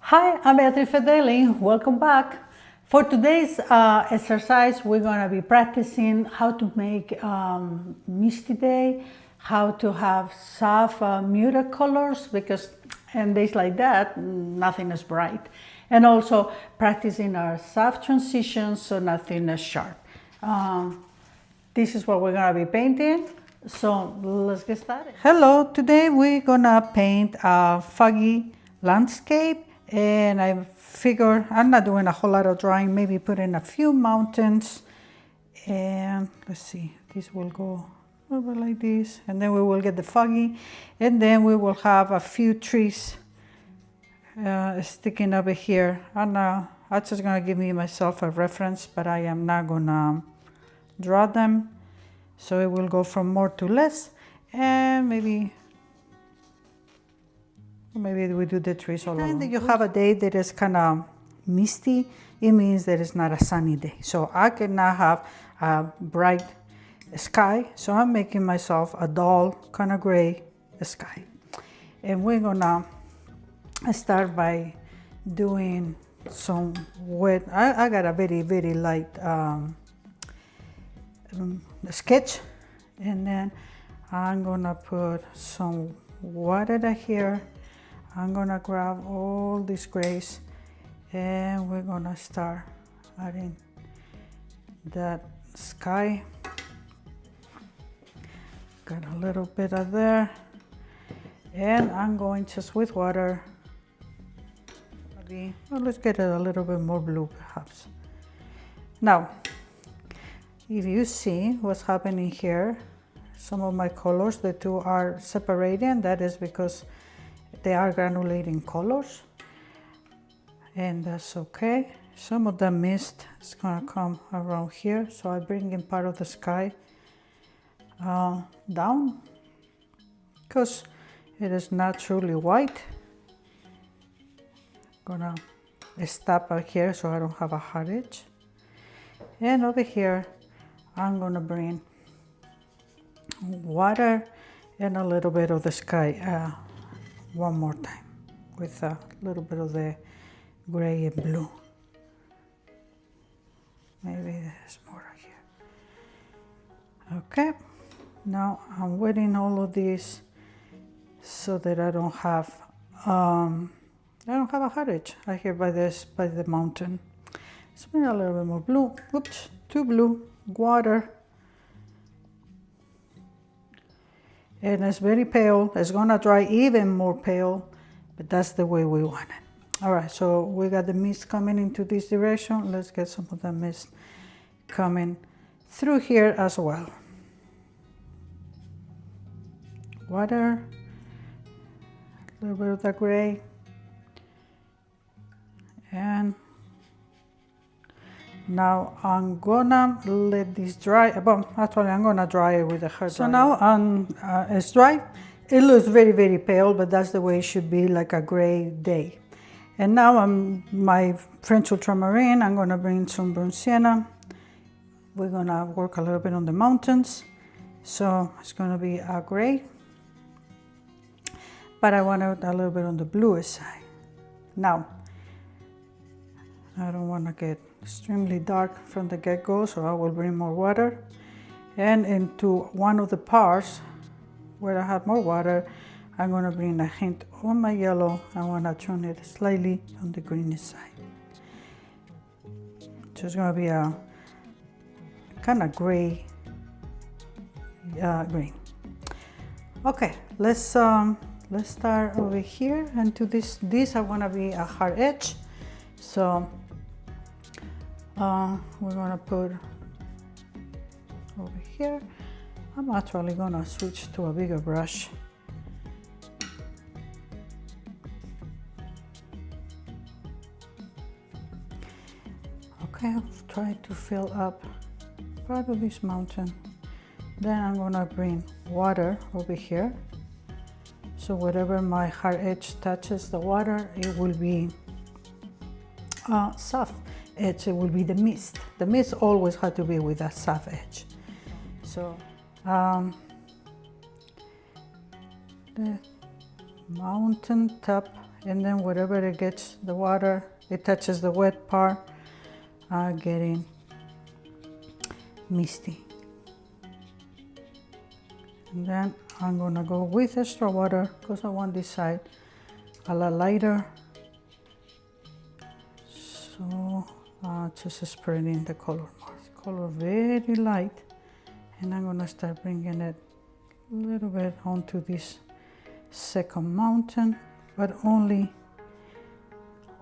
Hi, I'm Beatriz Fedele. Welcome back. For today's exercise, we're going to be practicing how to make Misty Day, how to have soft muted colors, because in days like that, nothing is bright. And also practicing our soft transitions so nothing is sharp. This is what we're going to be painting. So let's get started. Hello, today we're going to paint a foggy landscape. And I figure I'm not doing a whole lot of drawing, maybe put in a few mountains. And let's see, this will go over like this. And then we will get the foggy. And then we will have a few trees sticking over here. And I'm just going to give myself a reference, but I am not going to draw them. So it will go from more to less. And maybe we do the trees all along. And you have a day that is kind of misty, it means that it's not a sunny day. So I cannot have a bright sky, so I'm making myself a dull, kind of gray sky. And we're gonna start by doing some wet. I got a very, very light sketch, and then I'm gonna put some water here. I'm gonna grab all these grays and we're gonna start adding that sky. Got a little bit of there, and I'm going just with water. Well, let's get it a little bit more blue perhaps. Now, if you see what's happening here, some of my colors, the two are separating. That is because they are granulating colors, and that's okay. Some of the mist is gonna come around here, so I bring in part of the sky down, because it is not truly white. Gonna stop out here so I don't have a hard edge. And over here, I'm gonna bring water and a little bit of the sky one more time with a little bit of the gray and blue. Maybe there's more here. Okay, now I'm wetting all of these so that I don't have a hard edge right here by the mountain. Let's bring a little bit more blue. Oops, too blue. Water. And it's very pale. It's gonna dry even more pale, but that's the way we want it. All right, so we got the mist coming into this direction. Let's get some of the mist coming through here as well. Water, a little bit of the gray, and now I'm gonna let this dry. Well, actually I'm gonna dry it with a hair dryer. So now it's dry. It looks very, very pale, but that's the way it should be, like a gray day. And now my French Ultramarine, I'm gonna bring some burnt sienna. We're gonna work a little bit on the mountains. So it's gonna be a gray, but I want it a little bit on the bluest side. Now, I don't wanna get extremely dark from the get-go, so I will bring more water, and into one of the parts where I have more water, I'm going to bring a hint on my yellow. I want to turn it slightly on the greenish side. So it's going to be a kind of gray green. Okay, let's start over here, and to this I want to be a hard edge, so we're gonna put over here. I'm actually gonna switch to a bigger brush. Okay, I'll try to fill up part of this mountain. Then I'm gonna bring water over here. So whatever my hard edge touches the water, it will be soft edge. It will be the mist. The mist always had to be with a soft edge. So the mountain top and then wherever it gets the water, it touches the wet part, getting misty. And then I'm gonna go with extra water because I want this side a lot lighter. So just spreading the color more. Color very light, and I'm gonna start bringing it a little bit onto this second mountain, but only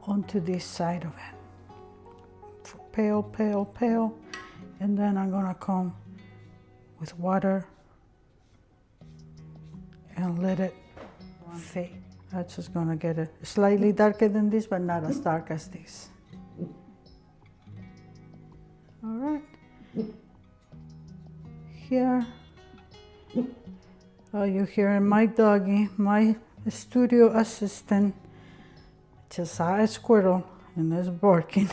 onto this side of it. Pale, pale, pale, and then I'm gonna come with water and let it fade. I'm just gonna get it slightly darker than this, but not as dark as this. All right. Here, you hearing my doggy, my studio assistant, just saw a squirrel and it's barking.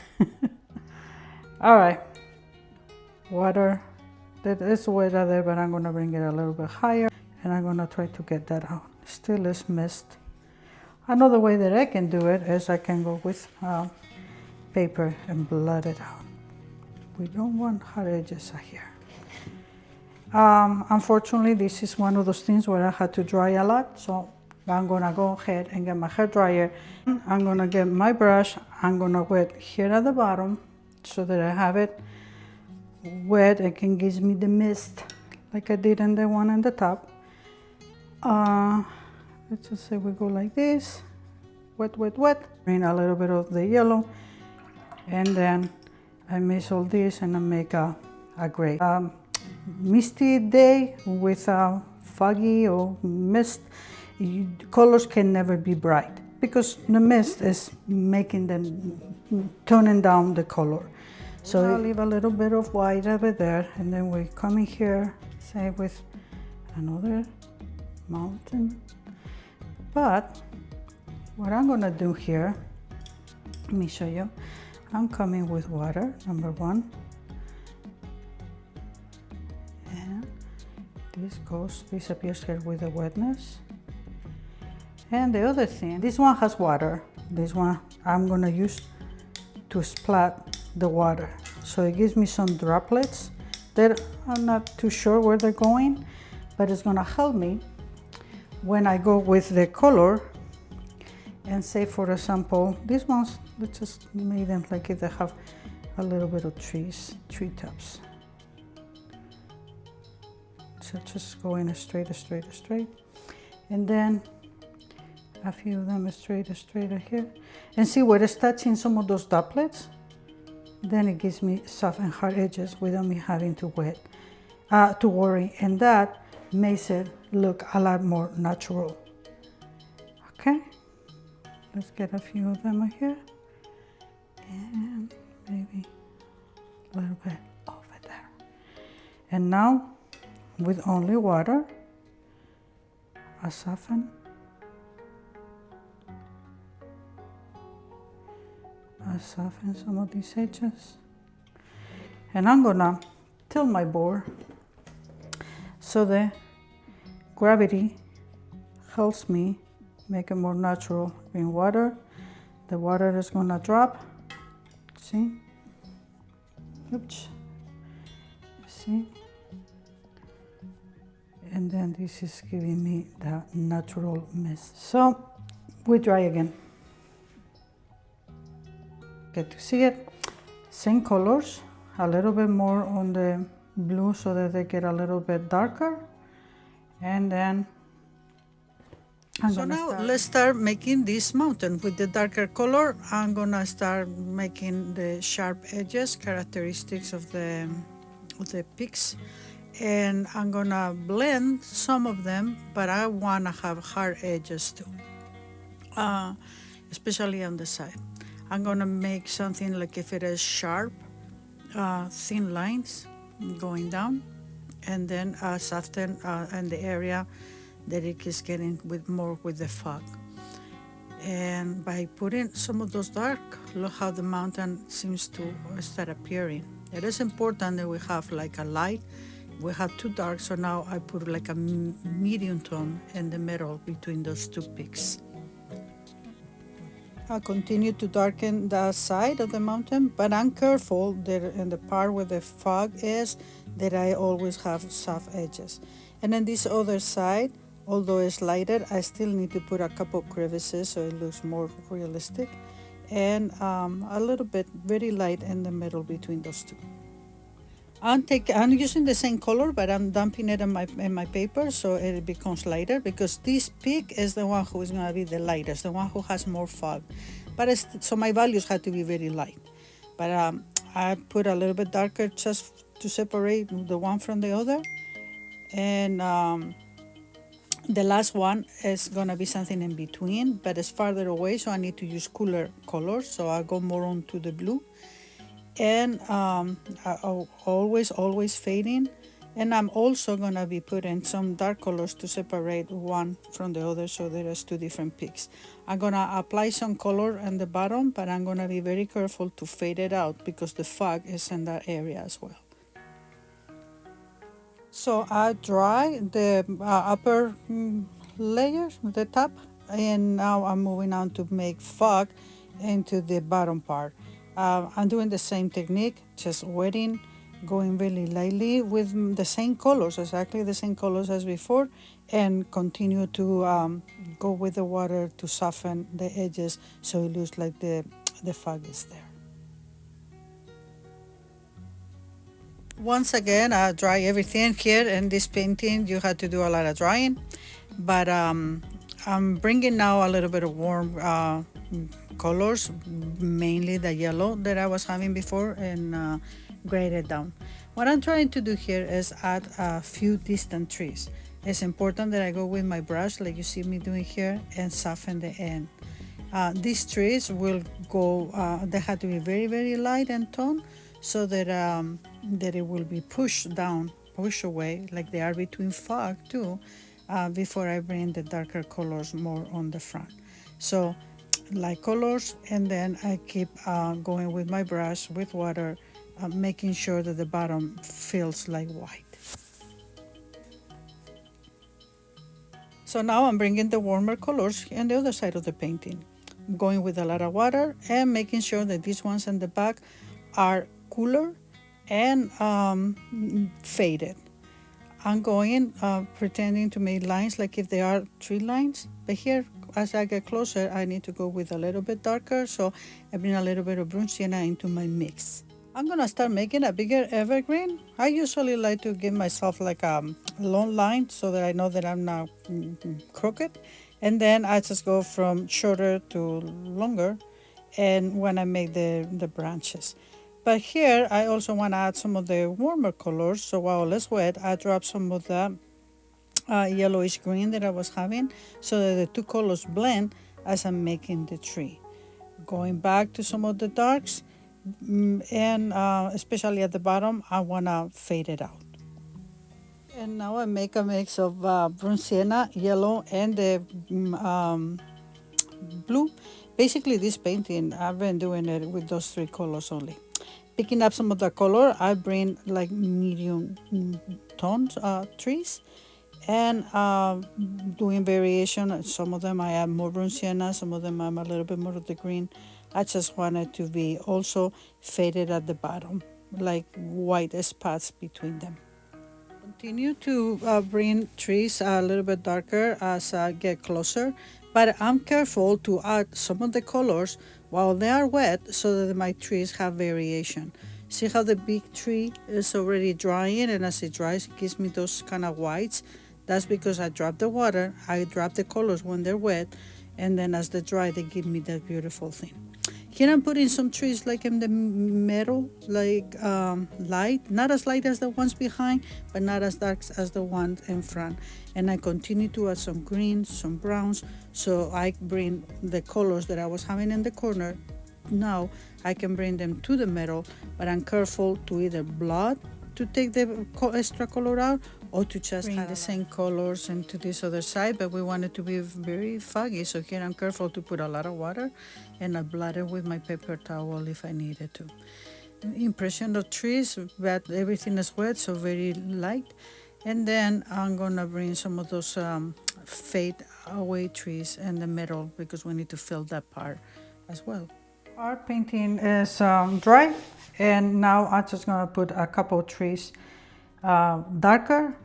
All right, water, that is wetter there, but I'm gonna bring it a little bit higher and I'm gonna try to get that out. Still is mist. Another way that I can do it is I can go with paper and blot it out. We don't want hard edges here. Unfortunately, this is one of those things where I had to dry a lot, so I'm gonna go ahead and get my hair dryer. I'm gonna get my brush, I'm gonna wet here at the bottom so that I have it wet. It can give me the mist like I did in the one on the top. Let's just say we go like this, wet, wet, wet. Bring a little bit of the yellow, and then I mix all this and I make a gray. Misty day with a foggy or mist, colors can never be bright because the mist is making them, toning down the color. So I'll leave a little bit of white over there, and then we come in here, say with another mountain. But what I'm gonna do here, let me show you. I'm coming with water, number one. And this appears here with the wetness. And the other thing, this one has water. This one I'm gonna use to splat the water. So it gives me some droplets that I'm not too sure where they're going, but it's gonna help me when I go with the color. And say, for example, these ones, let's just make them like if they have a little bit of tree tops. So just going straight, straight, straight. And then a few of them straight here. And see where it's touching some of those droplets? Then it gives me soft and hard edges without me having to worry. And that makes it look a lot more natural. Okay? Let's get a few of them here, and maybe a little bit over there. And now, with only water, I soften. Some of these edges. And I'm gonna tilt my board so the gravity helps me make it more natural in water. The water is gonna drop. See? Oops. See? And then this is giving me that natural mist. So we dry again. Get to see it. Same colors, a little bit more on the blue so that they get a little bit darker. And then so now let's start making this mountain with the darker color. I'm gonna start making the sharp edges, characteristics of the peaks, and I'm gonna blend some of them, but I wanna have hard edges too, especially on the side. I'm gonna make something like if it is sharp, thin lines going down, and then soften in the area that it is getting more with the fog. And by putting some of those dark, look how the mountain seems to start appearing. It is important that we have like a light, we have too dark, so now I put like a medium tone in the middle between those two peaks. I continue to darken the side of the mountain, but I'm careful that in the part where the fog is, that I always have soft edges. And then this other side, although it's lighter, I still need to put a couple crevices so it looks more realistic, and a little bit very light in the middle between those two. I'm using the same color, but I'm dumping it in my paper so it becomes lighter, because this pig is the one who is going to be the lightest, the one who has more fog. So my values had to be very light. But I put a little bit darker just to separate the one from the other. And the last one is going to be something in between, but it's farther away, so I need to use cooler colors. So I'll go more on to the blue. And always fading, and I'm also gonna be putting some dark colors to separate one from the other, so there's two different peaks. I'm gonna apply some color on the bottom, but I'm gonna be very careful to fade it out because the fog is in that area as well. So I dry the upper layer, the top, and now I'm moving on to make fog into the bottom part. I'm doing the same technique, just wetting, going really lightly with the same colors, exactly the same colors as before, and continue to go with the water to soften the edges so it looks like the fog is there. Once again, I dry everything here in this painting. You had to do a lot of drying, but I'm bringing now a little bit of warm colors, mainly the yellow that I was having before, and grade it down. What I'm trying to do here is add a few distant trees. It's important that I go with my brush, like you see me doing here, and soften the end. These trees will go, they have to be very, very light and tone, so that that it will be pushed down, pushed away, like they are between fog too, before I bring the darker colors more on the front. So light colors, and then I keep going with my brush with water, making sure that the bottom feels like white. So now I'm bringing the warmer colors on the other side of the painting. I'm going with a lot of water and making sure that these ones in the back are cooler and faded. I'm going pretending to make lines like if they are tree lines, but here as I get closer I need to go with a little bit darker, so I bring a little bit of brown sienna into my mix. I'm gonna start making a bigger evergreen. I usually like to give myself like a long line so that I know that I'm not crooked, and then I just go from shorter to longer, and when I make the branches. But here I also want to add some of the warmer colors, so while it's wet I drop some of the yellowish green that I was having, so that the two colors blend as I'm making the tree. Going back to some of the darks, and especially at the bottom I want to fade it out. And now I make a mix of brown sienna, yellow, and the blue. Basically this painting I've been doing it with those three colors only. Picking up some of the color, I bring like medium tones trees, and doing variation. Some of them I add more brown sienna, some of them I'm a little bit more of the green. I just want it to be also faded at the bottom, like white spots between them. Continue to bring trees a little bit darker as I get closer, but I'm careful to add some of the colors while they are wet so that my trees have variation. See how the big tree is already drying, and as it dries it gives me those kind of whites. That's because I drop the water, I drop the colors when they're wet, and then as they dry they give me that beautiful thing. Here I'm putting some trees like in the middle, like light, not as light as the ones behind, but not as dark as the ones in front. And I continue to add some greens, some browns, so I bring the colors that I was having in the corner. Now I can bring them to the middle, but I'm careful to either blot to take the extra color out, or to just bring the same colors into this other side, but we want it to be very foggy, so here I'm careful to put a lot of water, and I blot it with my paper towel if I needed to. Impression of trees, but everything is wet, so very light. And then I'm gonna bring some of those fade away trees in the middle, because we need to fill that part as well. Our painting is dry, and now I'm just gonna put a couple of trees darker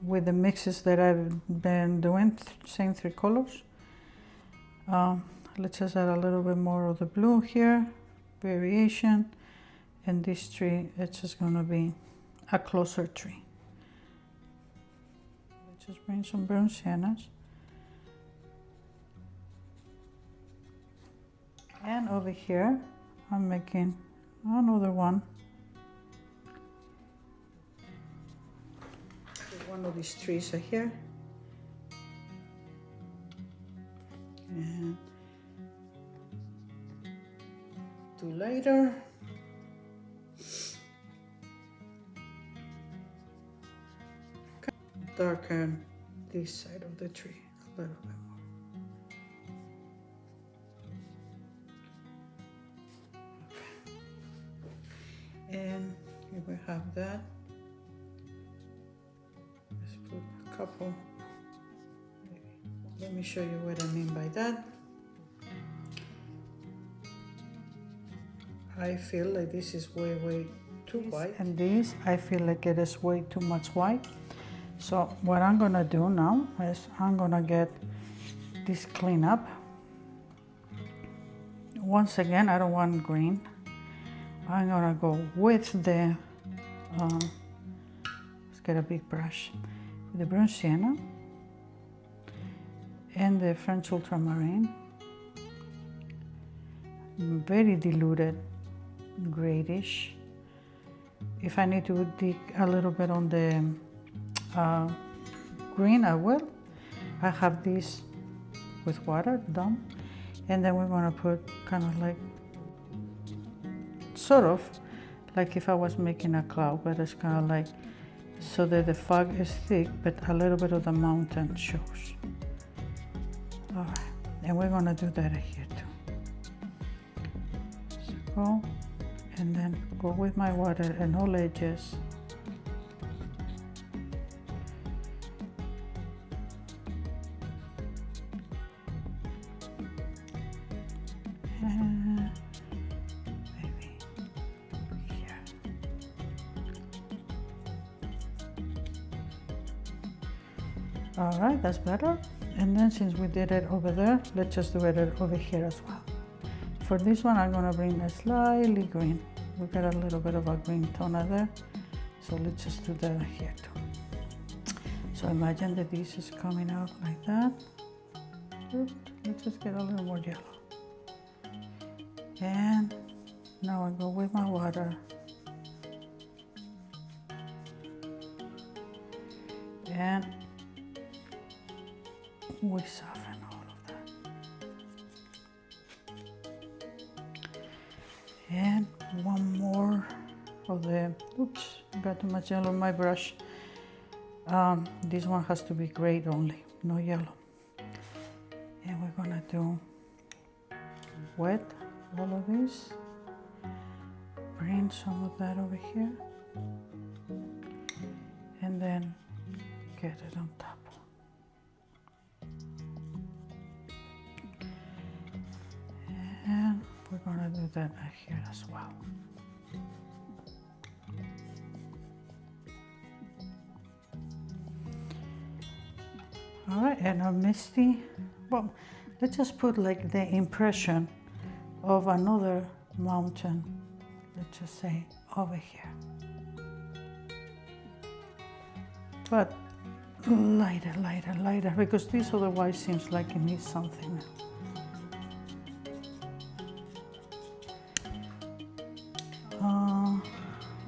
with the mixes that I've been doing, same 3 colors. Let's just add a little bit more of the blue here, variation, and this tree, it's just gonna be a closer tree. Let's just bring some brown siennas. And over here, I'm making another one. One of these trees are here. And 2 later. Darken this side of the tree a little bit more. And here we have that. Let's put a couple. Let me show you what I mean by that. I feel like this is way too white, and this I feel like it is way too much white. So what I'm gonna do now is I'm gonna get this clean up. Once again, I don't want green. I'm gonna go with the, let's get a big brush, with the brown sienna and the French ultramarine. Very diluted, grayish. If I need to dig a little bit on the green, I will. I have this with water done, and then we're gonna put kind of like, sort of like if I was making a cloud, but it's kind of like so that the fog is thick, but a little bit of the mountain shows. All right, and we're gonna do that here too. So go, and then go with my water and all edges. All right, that's better. And then since we did it over there, let's just do it over here as well. For this one, I'm gonna bring a slightly green. We got a little bit of a green tone there. So let's just do that here too. So imagine that this is coming out like that. Oops, let's just get a little more yellow. And now I go with my water. And we soften all of that. And one more of the, oops, got too much yellow on my brush. This one has to be gray only, no yellow. And we're gonna do wet all of this. Bring some of that over here. And then get it on top. And we're gonna do that here as well. All right, and our Misty, well, let's just put like the impression of another mountain, let's just say over here. But lighter, lighter, lighter, because this otherwise seems like it needs something.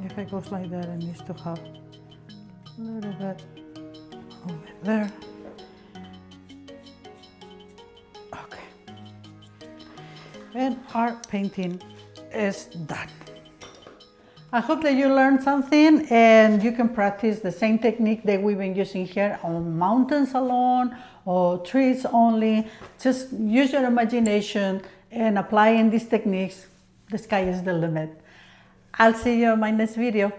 If it goes like that, it needs to have a little bit over there. Okay. And our painting is done. I hope that you learned something and you can practice the same technique that we've been using here on mountains alone or trees only. Just use your imagination and applying these techniques. The sky is the limit. I'll see you in my next video.